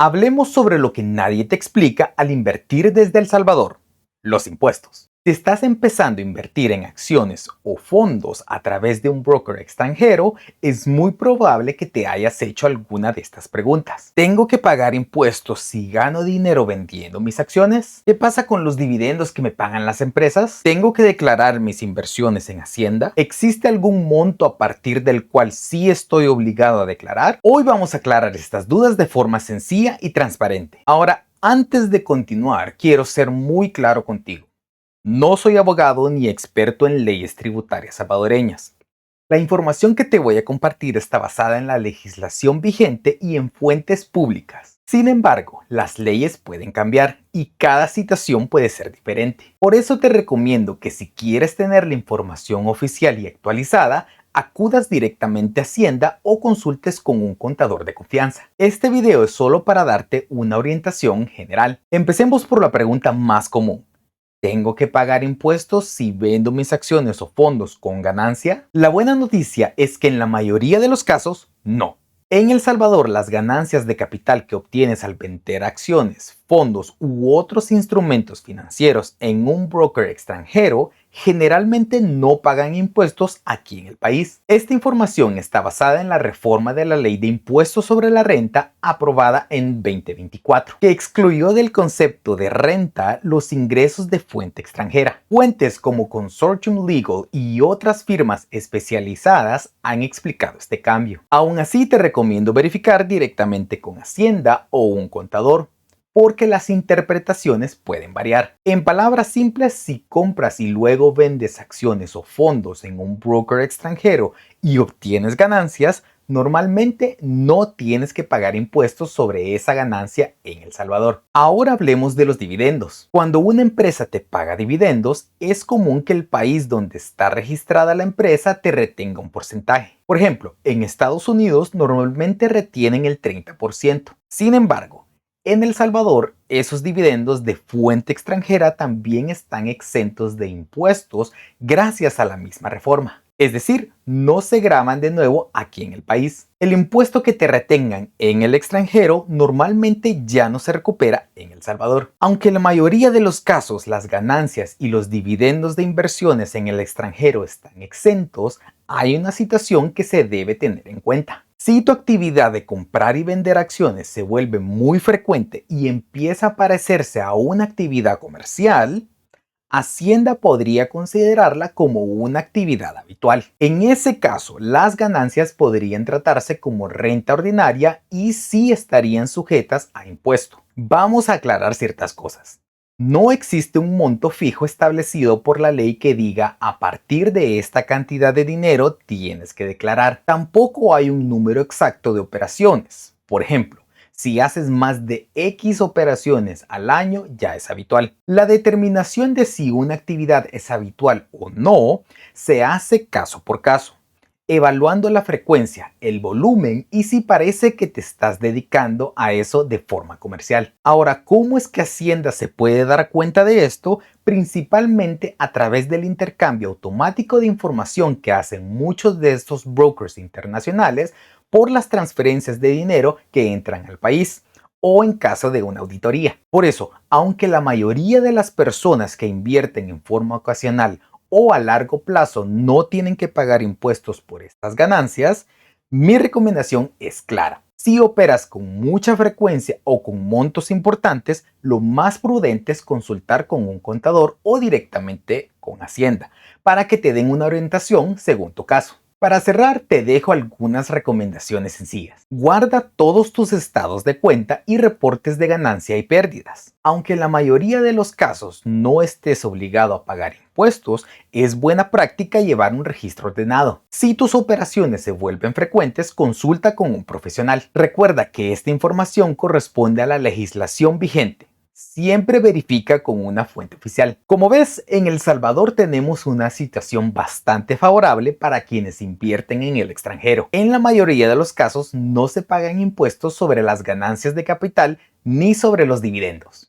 Hablemos sobre lo que nadie te explica al invertir desde El Salvador, los impuestos. Si estás empezando a invertir en acciones o fondos a través de un broker extranjero, es muy probable que te hayas hecho alguna de estas preguntas. ¿Tengo que pagar impuestos si gano dinero vendiendo mis acciones? ¿Qué pasa con los dividendos que me pagan las empresas? ¿Tengo que declarar mis inversiones en Hacienda? ¿Existe algún monto a partir del cual sí estoy obligado a declarar? Hoy vamos a aclarar estas dudas de forma sencilla y transparente. Ahora, antes de continuar, quiero ser muy claro contigo. No soy abogado ni experto en leyes tributarias salvadoreñas. La información que te voy a compartir está basada en la legislación vigente y en fuentes públicas. Sin embargo, las leyes pueden cambiar y cada situación puede ser diferente. Por eso te recomiendo que si quieres tener la información oficial y actualizada, acudas directamente a Hacienda o consultes con un contador de confianza. Este video es solo para darte una orientación general. Empecemos por la pregunta más común. ¿Tengo que pagar impuestos si vendo mis acciones o fondos con ganancia? La buena noticia es que en la mayoría de los casos, no. En El Salvador, las ganancias de capital que obtienes al vender acciones, fondos u otros instrumentos financieros en un broker extranjero generalmente no pagan impuestos aquí en el país. Esta información está basada en la reforma de la Ley de Impuestos sobre la Renta aprobada en 2024, que excluyó del concepto de renta los ingresos de fuente extranjera. Fuentes como Consortium Legal y otras firmas especializadas han explicado este cambio. Aún así, te recomiendo verificar directamente con Hacienda o un contador, porque las interpretaciones pueden variar. En palabras simples, si compras y luego vendes acciones o fondos en un broker extranjero y obtienes ganancias, normalmente no tienes que pagar impuestos sobre esa ganancia en El Salvador. Ahora hablemos de los dividendos. Cuando una empresa te paga dividendos, es común que el país donde está registrada la empresa te retenga un porcentaje. Por ejemplo, en Estados Unidos normalmente retienen el 30%. Sin embargo, en El Salvador, esos dividendos de fuente extranjera también están exentos de impuestos gracias a la misma reforma. Es decir, no se gravan de nuevo aquí en el país. El impuesto que te retengan en el extranjero normalmente ya no se recupera en El Salvador. Aunque en la mayoría de los casos las ganancias y los dividendos de inversiones en el extranjero están exentos, hay una situación que se debe tener en cuenta. Si tu actividad de comprar y vender acciones se vuelve muy frecuente y empieza a parecerse a una actividad comercial, Hacienda podría considerarla como una actividad habitual. En ese caso, las ganancias podrían tratarse como renta ordinaria y sí estarían sujetas a impuesto. Vamos a aclarar ciertas cosas. No existe un monto fijo establecido por la ley que diga a partir de esta cantidad de dinero tienes que declarar. Tampoco hay un número exacto de operaciones. Por ejemplo, si haces más de X operaciones al año ya es habitual. La determinación de si una actividad es habitual o no se hace caso por caso, evaluando la frecuencia, el volumen y si parece que te estás dedicando a eso de forma comercial. Ahora, ¿cómo es que Hacienda se puede dar cuenta de esto? Principalmente a través del intercambio automático de información que hacen muchos de estos brokers internacionales por las transferencias de dinero que entran al país o en caso de una auditoría. Por eso, aunque la mayoría de las personas que invierten en forma ocasional o a largo plazo no tienen que pagar impuestos por estas ganancias, mi recomendación es clara. Si operas con mucha frecuencia o con montos importantes, lo más prudente es consultar con un contador o directamente con Hacienda para que te den una orientación según tu caso. Para cerrar, te dejo algunas recomendaciones sencillas. Guarda todos tus estados de cuenta y reportes de ganancia y pérdidas. Aunque en la mayoría de los casos no estés obligado a pagar impuestos, es buena práctica llevar un registro ordenado. Si tus operaciones se vuelven frecuentes, consulta con un profesional. Recuerda que esta información corresponde a la legislación vigente. Siempre verifica con una fuente oficial. Como ves, en El Salvador tenemos una situación bastante favorable para quienes invierten en el extranjero. En la mayoría de los casos no se pagan impuestos sobre las ganancias de capital ni sobre los dividendos.